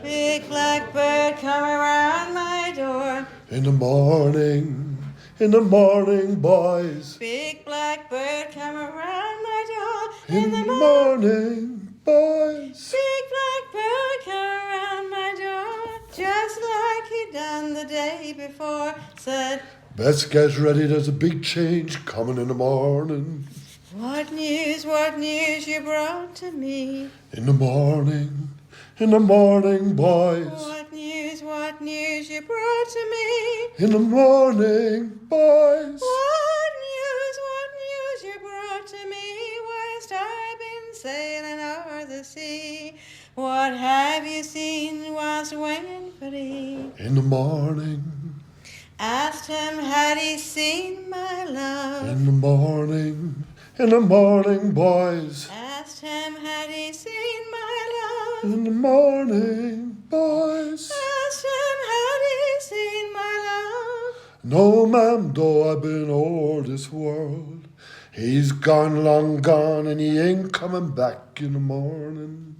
Big black bird come around my door. In the morning, boys. Big black bird come around my door. In the morning, boys. Big black bird come around my door. Just like he done the day before. Said, Best get ready, there's a big change coming in the morning. what news you brought to me? In the morning, boys. What news you brought to me? In the morning, boys. What news you brought to me? Whilst I've been sailing o'er the sea. What have you seen whilst waiting for thee? In the morning, Asked him, had he seen my love? in the morning, boys. Asked him, had he seen my love? In the morning, boys. Asked him, had he seen my love? No, ma'am, though I've been o'er this world, he's gone, long gone, and he ain't coming back in the morning.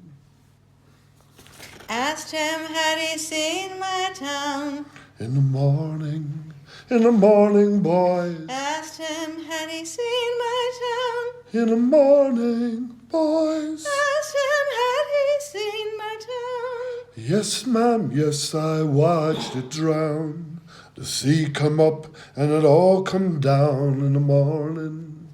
Asked him, had he seen my town? In the morning, boys. Asked him, had he seen my town? In the morning, boys. Asked him, had he seen my town? Yes, ma'am, yes, I watched it drown. The sea come up and it all come down in the morning.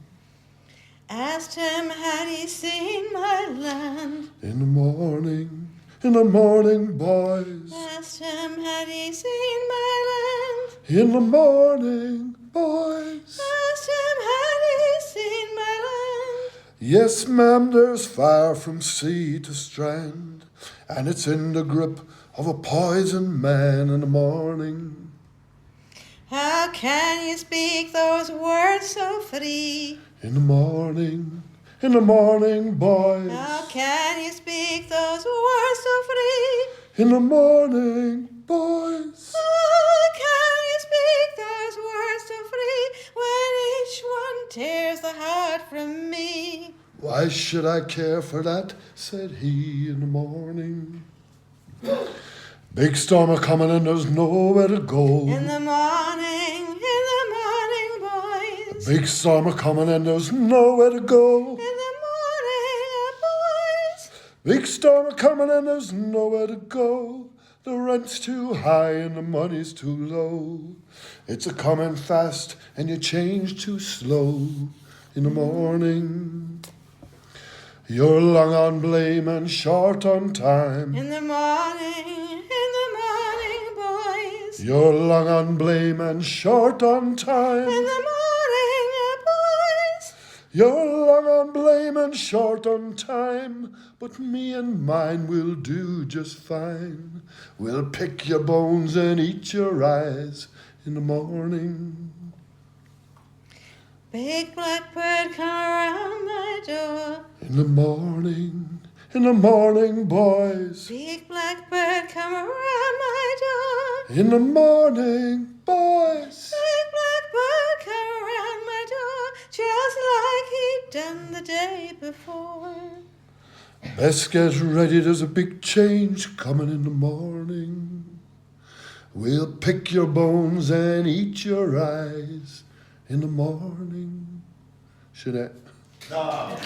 Asked him, had he seen my land? In the morning, boys. Asked him, had he seen my land? In the morning, boys. Asked him, had he seen my land? Yes, ma'am, there's fire from sea to strand, and it's in the grip of a poison man in the morning. How can you speak those words so free? In the morning, boys. How can you speak those words so free? In the morning, boys. How can you speak those words so free when each one tears the heart from me? Why should I care for that, said he in the morning. Big storm a coming and there's nowhere to go. In the morning, boys. Big storm a coming and there's nowhere to go. In the morning, boys. Big storm a coming and there's nowhere to go. The rent's too high and the money's too low. It's a coming fast and you change too slow. In the morning, you're long on blame and short on time. In the morning, boys. You're long on blame and short on time. In the morning, boys. You're long on blame and short on time, but me and mine will do just fine. We'll pick your bones and eat your eyes in the morning. Big black bird come around my door. In the morning, boys. Big black bird come around my door. In the morning, boys. Big black bird come around my door, just like he'd done the day before. Best get ready, there's a big change coming in the morning. We'll pick your bones and eat your eyes in the morning. Should I? No.